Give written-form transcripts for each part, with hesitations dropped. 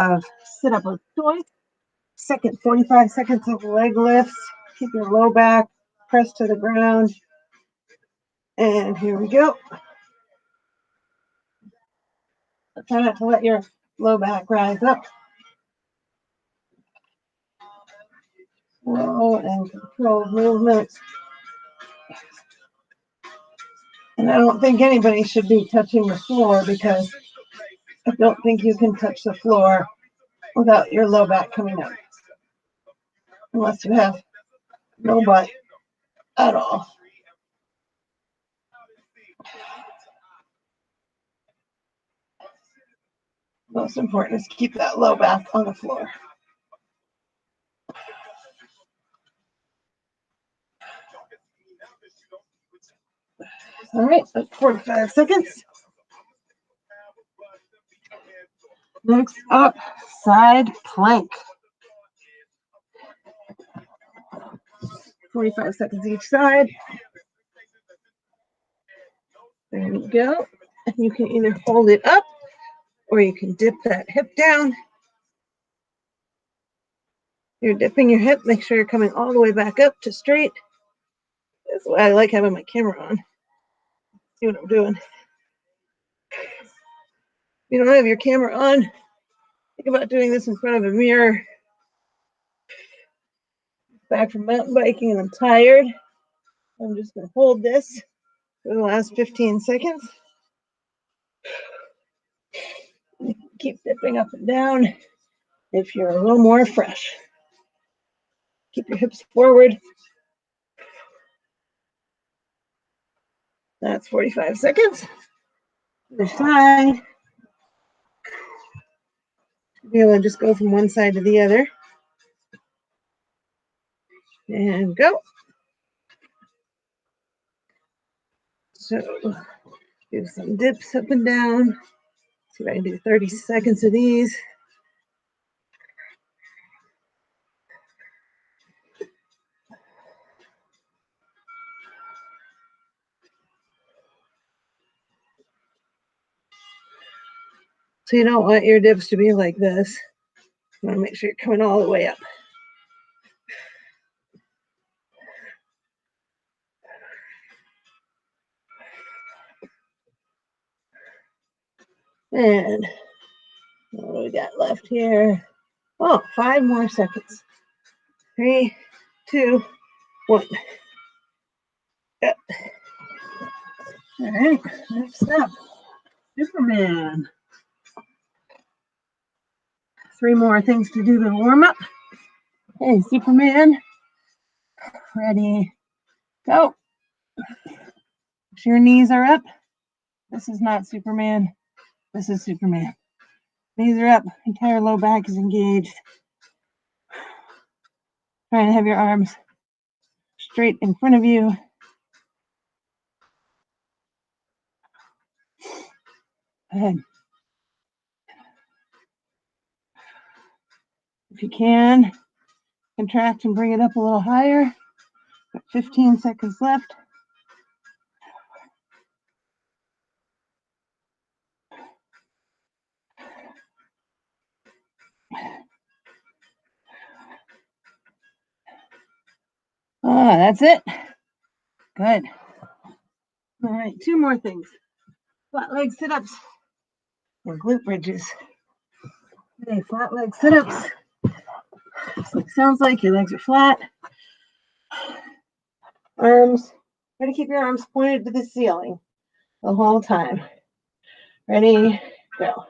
of sit-up with joy. Second 45 seconds of leg lifts. Keep your low back pressed to the ground. And here we go. Try not to let your low back rise up. Slow and controlled movements. And I don't think anybody should be touching the floor because I don't think you can touch the floor without your low back coming up. Unless you have no butt at all. Most important is keep that low back on the floor. All right, that's 45 seconds. Next up, side plank. 45 seconds each side. There you go. And you can either hold it up or you can dip that hip down. You're dipping your hip, make sure you're coming all the way back up to straight. That's why I like having my camera on. See what I'm doing. If you don't have your camera on, think about doing this in front of a mirror. Back from mountain biking and I'm tired. I'm just going to hold this for the last 15 seconds. Keep dipping up and down if you're a little more fresh. Keep your hips forward. That's 45 seconds. Other side. Be able to just go from one side to the other. And go. So do some dips up and down. See if I can do 30 seconds of these. So you don't want your dips to be like this. You want to make sure you're coming all the way up. And what do we got left here? Oh, 5 more seconds. 3, 2, 1. Yep. All right, next up, Superman. 3 more things to do to warm up. Okay, Superman. Ready, go. Make sure your knees are up. This is not Superman. This is Superman. Knees are up. Entire low back is engaged. Try and have your arms straight in front of you. Go ahead. If you can, contract and bring it up a little higher. Got 15 seconds left. Ah, that's it. Good. All right, 2 more things. Flat leg sit-ups or glute bridges. Okay, flat leg sit-ups. So it sounds like your legs are flat. Arms, try to keep your arms pointed to the ceiling the whole time. Ready, go.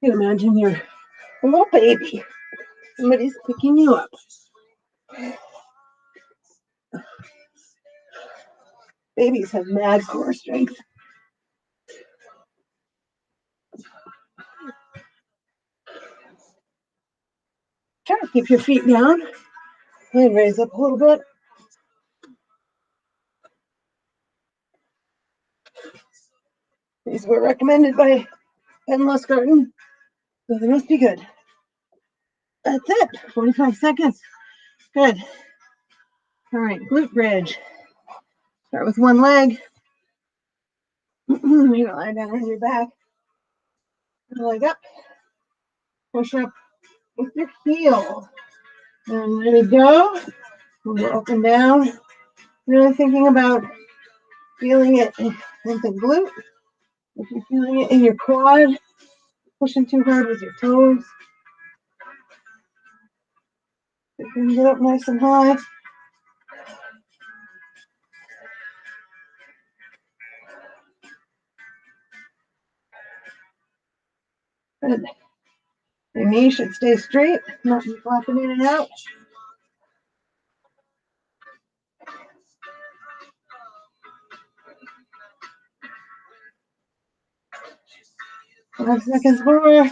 You can imagine you're a little baby. Somebody's picking you up. Babies have mad core strength. Try to keep your feet down. And raise up a little bit. These were recommended by Ben Lustgarten, so they must be good. That's it. 45 seconds. Good. All right, glute bridge. Start with one leg. You're gonna lie down on your back. Leg up. Push up with your heel. And there we go. We'll go up and down. Really thinking about feeling it in the glute. If you're feeling it in your quad, pushing too hard with your toes. You can get up nice and high. Good. Your knee should stay straight, not be flopping in and out. Five seconds more.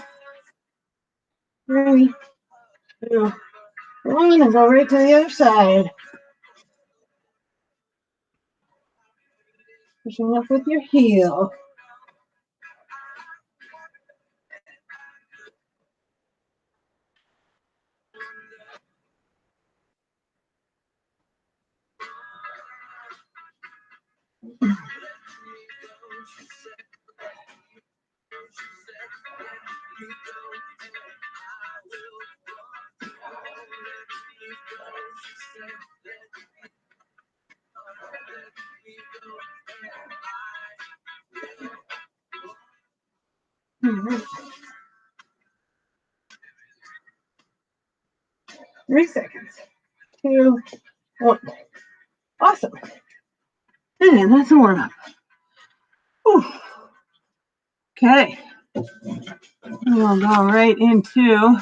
3, 2, 1, and go right to the other side. Pushing up with your heel. Mm-hmm. 3 seconds. 2, 1. Awesome. And that's a warm up. Okay. We'll go right into,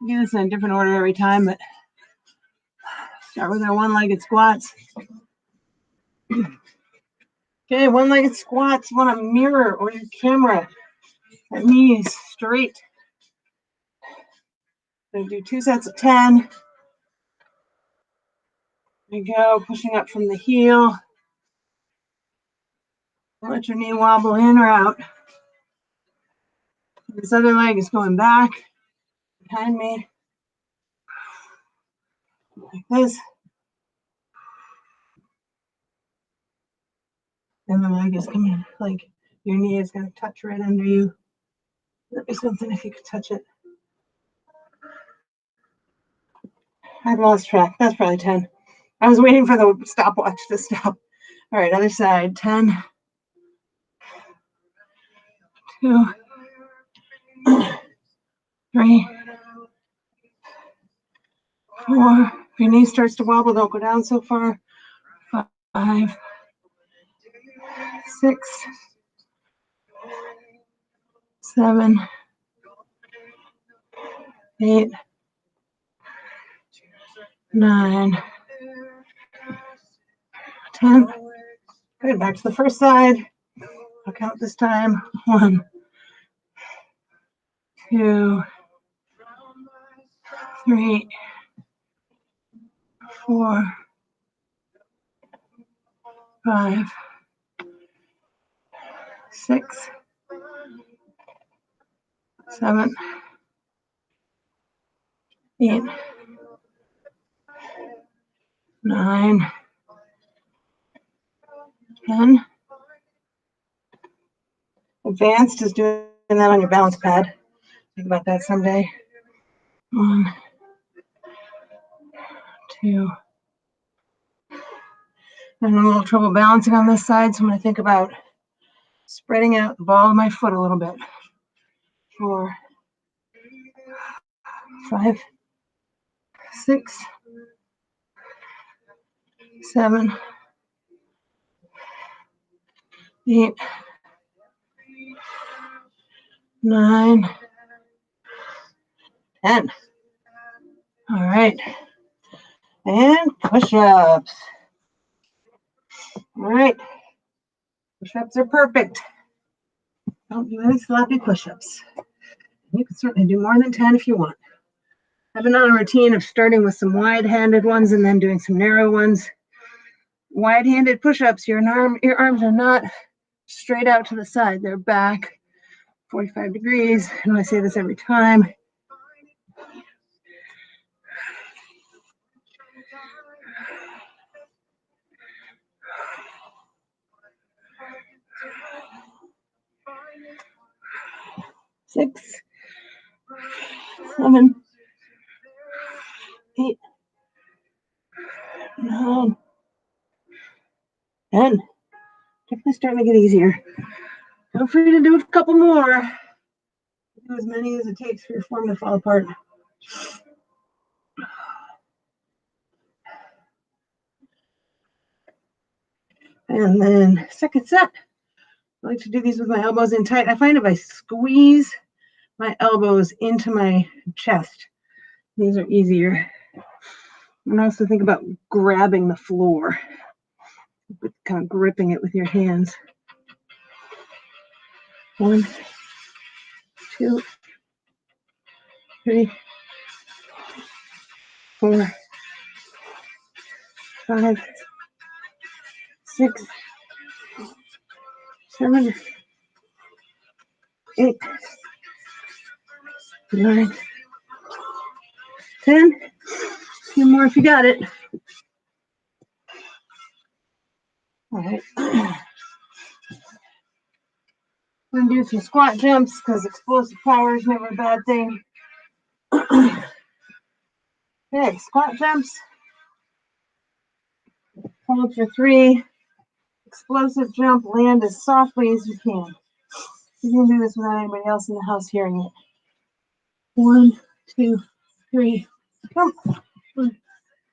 do this in a different order every time, but start with our one-legged squats. Okay, one-legged squats. You want to mirror or your camera. That knees straight. Going to do 2 sets of 10. There you go, pushing up from the heel. Let your knee wobble in or out. This other leg is going back behind me. Like this. And the leg is coming, like your knee is going to touch right under you. That'd be something if you could touch it. I've lost track. That's probably 10. I was waiting for the stopwatch to stop. All right, other side. 10, 2, 3, 4. If your knee starts to wobble, don't go down so far. 5, 6, 7, 8, 9, 10. Good. Back to the first side. I'll count this time. 1, 2, 3, 4, 5, 6, 7, 8, 9, 10. Advanced is doing that on your balance pad. Think about that someday. 1, 2. I'm having a little trouble balancing on this side, so I'm going to think about spreading out the ball of my foot a little bit. 4, 5, 6, 7, 8, 9, 10. All right. And push-ups. All right. Push-ups are perfect. Don't do any sloppy push-ups. You can certainly do more than 10 if you want. I've been on a routine of starting with some wide-handed ones and then doing some narrow ones. Wide-handed push-ups, your arms are not straight out to the side. They're back 45 degrees. And I say this every time. 7, 8, 9, 10. Definitely starting to get easier. Feel free to do a couple more. Do as many as it takes for your form to fall apart. And then second set, I like to do these with my elbows in tight. I find if I squeeze my elbows into my chest, these are easier. And also think about grabbing the floor, kind of gripping it with your hands. 1, 2, 3, 4, 5, 6, 7, 8, 9, 10. A few more if you got it. All right. We're going to do some squat jumps because explosive power is never a bad thing. Okay, squat jumps. Hold for 3. Explosive jump, land as softly as you can. You can do this without anybody else in the house hearing it. 1, 2, 3, jump. 1,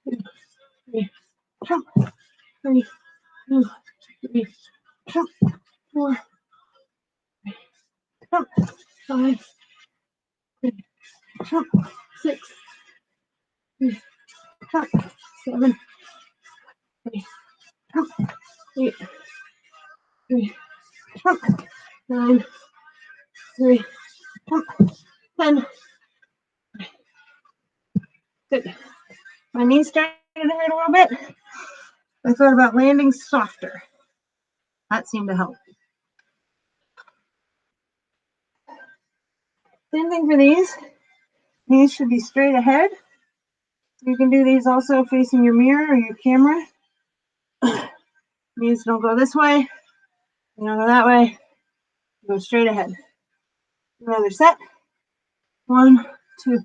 2, 3, jump. 3, 2, 3, jump. 4, 3, jump. 5, 3, jump. 6, 3, jump. 7, 3, jump. 8, 3, jump. 9, 3, jump. 10. Good. My knees started to hurt a little bit. I thought about landing softer. That seemed to help. Same thing for these. Knees should be straight ahead. You can do these also facing your mirror or your camera. Knees don't go this way. You don't go that way. Go straight ahead. Another set. 1, 2,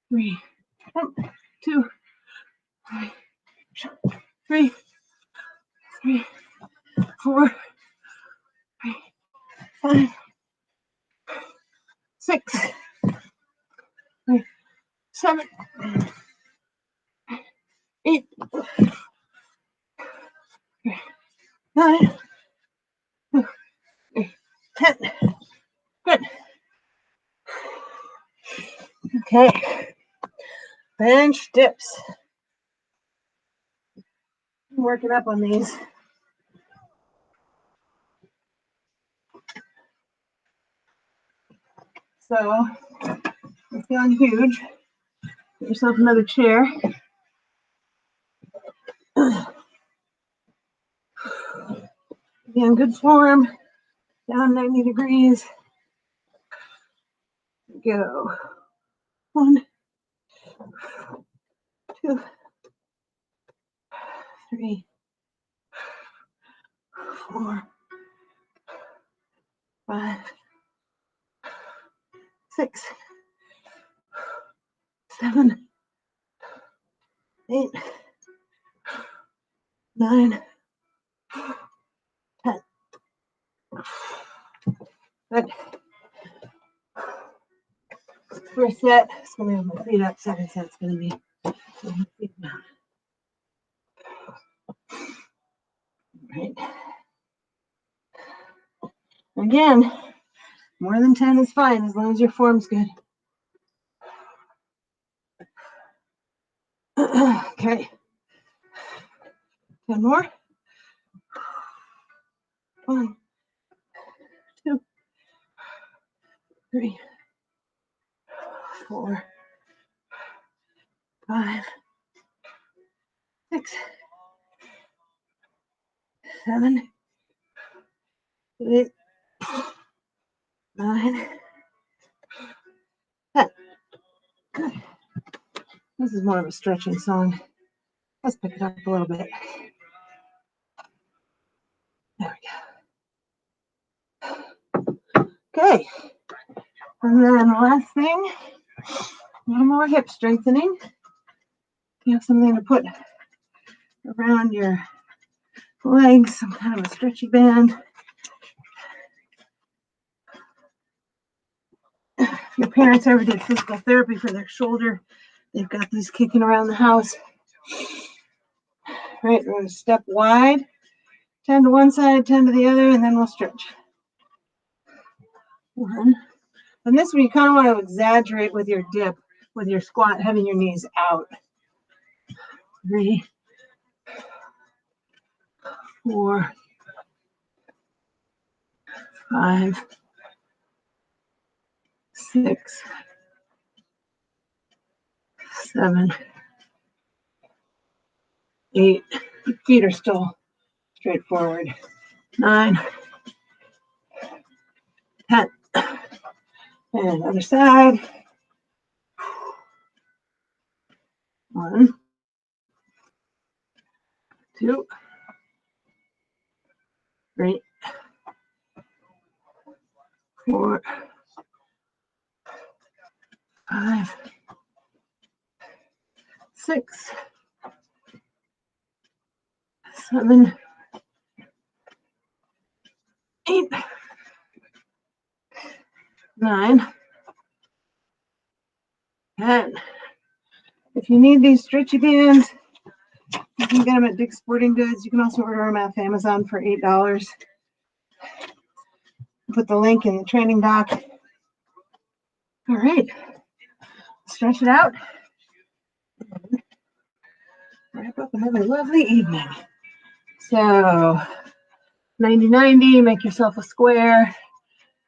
3. Jump. 2, 3. Jump. 3, 3, 4, 3, 5, 6, 3, 7, 8, 9, 10. Good. Okay. Bench dips. I'm working up on these. So, you're feeling huge. Get yourself another chair. Be in good form. Down 90 degrees. Go. 1, 2, 3, 4, 5, 6, 7, 8, 9, 10. Good. First set, it's going to have my feet up. Second set's going to be my feet down. Right. Again, more than 10 is fine as long as your form's good. Okay. 10 more. 1, 2, 3, 4, 5, 6, 7, 8, 9, 10. Good. This is more of a stretching song. Let's pick it up a little bit. There we go. Okay. And then the last thing One more hip strengthening. You have something to put around your legs, some kind of a stretchy band. If your parents ever did physical therapy for their shoulder, they've got these kicking around the house. Right, we're going to step wide, 10 to one side, 10 to the other, and then we'll stretch. 1. And this one you kind of want to exaggerate with your dip, with your squat, having your knees out. 3, 4, 5, 6, 7, 8. Your feet are still straight forward. 9, 10. And other side. 1, 2, 3, 4, 5, 6, 7, 8, 9, 10. If you need these stretchy bands, you can get them at Dick's Sporting Goods. You can also order them off Amazon for $8. Put the link in the training doc. All right, stretch it out. Wrap up and have a lovely evening. So 90-90, make yourself a square,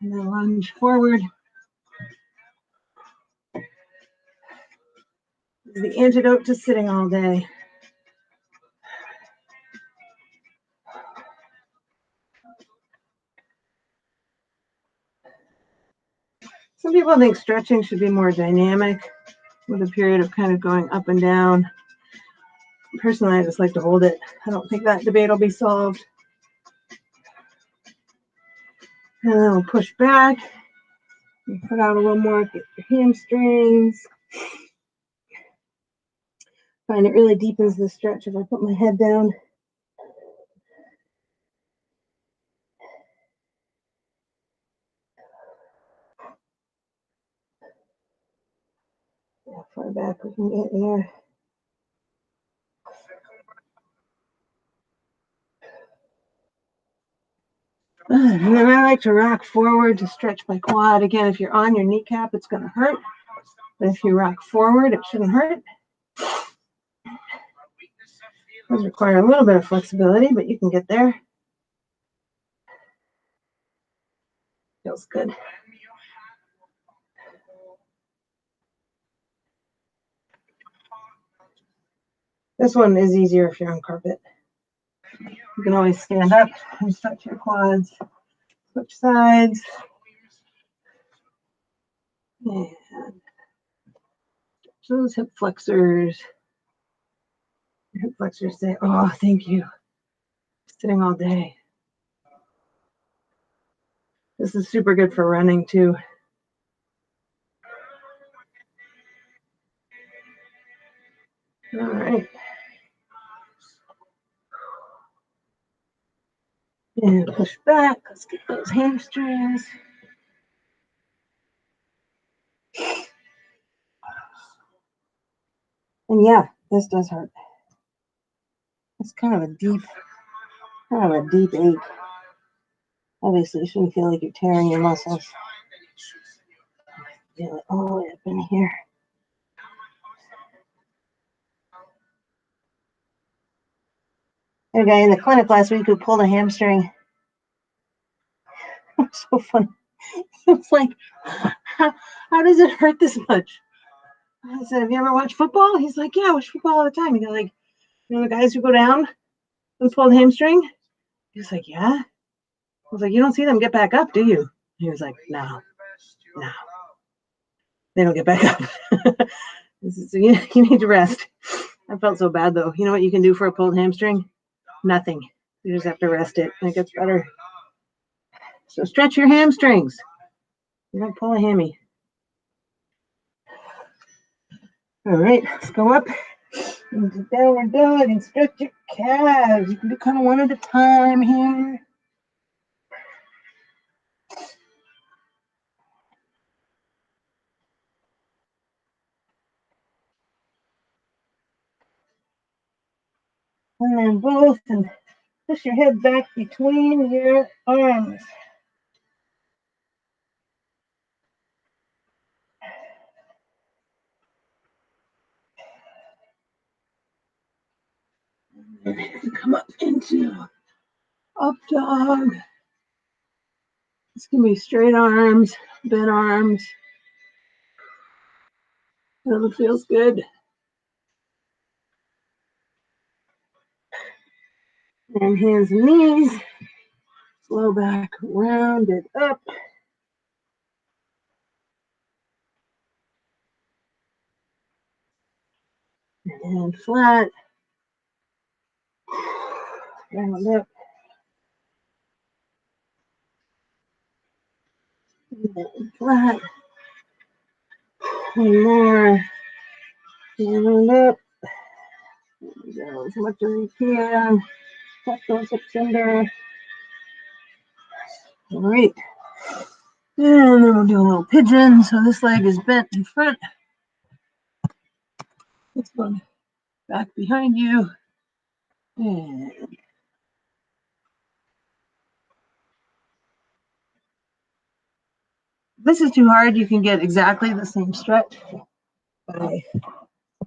and then lunge forward. This is the antidote to sitting all day. Some people think stretching should be more dynamic, with a period of kind of going up and down. Personally, I just like to hold it. I don't think that debate will be solved. And then we'll push back. And put out a little more, get your hamstrings. Find it really deepens the stretch if I put my head down. How far back we can get here. And then I like to rock forward to stretch my quad. Again, if you're on your kneecap, it's going to hurt. But if you rock forward, it shouldn't hurt. It does require a little bit of flexibility, but you can get there. Feels good. This one is easier if you're on carpet. You can always stand up and stretch your quads. Switch sides. And those hip flexors. Your hip flexors say, oh, thank you. Sitting all day. This is super good for running too. All right. And push back. Let's get those hamstrings. And yeah, this does hurt. It's kind of a deep ache. Obviously, you shouldn't feel like you're tearing your muscles. Feel it all the way up in here. There's a guy in the clinic last week who pulled a hamstring. It was so funny. It's like, how does it hurt this much? I said, have you ever watched football? He's like, yeah, I watch football all the time. You know, like, you know the guys who go down and pull the hamstring? He was like, yeah. I was like, you don't see them get back up, do you? He was like, no. They don't get back up. So you need to rest. I felt so bad, though. You know what you can do for a pulled hamstring? Nothing. You just have to rest it, and it gets better. So stretch your hamstrings. You don't pull a hammy. All right, let's go up into downward dog and stretch your calves. You can do kind of one at a time here. And then both, and push your head back between your arms. And come up into up dog. This can be straight arms, bent arms. Whatever feels good. And hands and knees. Slow back, round it up. And flat. Round up. And flat. One more. Round up. There we go. As much as you can. Tuck those hips under. All right. And then we'll do a little pigeon. So this leg is bent in front. This one back behind you. And if this is too hard, you can get exactly the same stretch by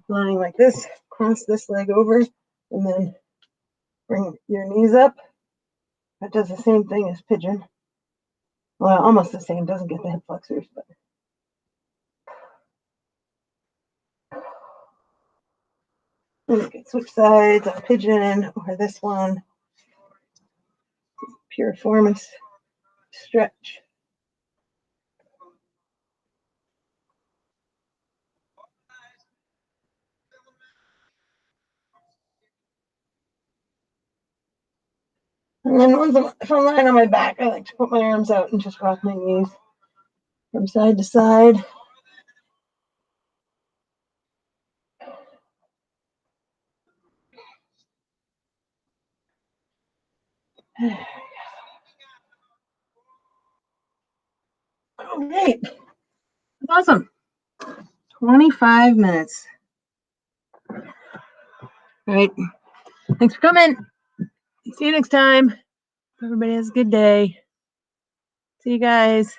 lying like this, cross this leg over, and then bring your knees up. That does the same thing as pigeon. Well, almost the same, doesn't get the hip flexors, but. And you can switch sides on pigeon or this one. Pure form stretch. And then if I'm lying on my back, I like to put my arms out and just rock my knees from side to side. All right. Awesome. 25 minutes. All right. Thanks for coming. See you next time. Everybody has a good day. See you guys.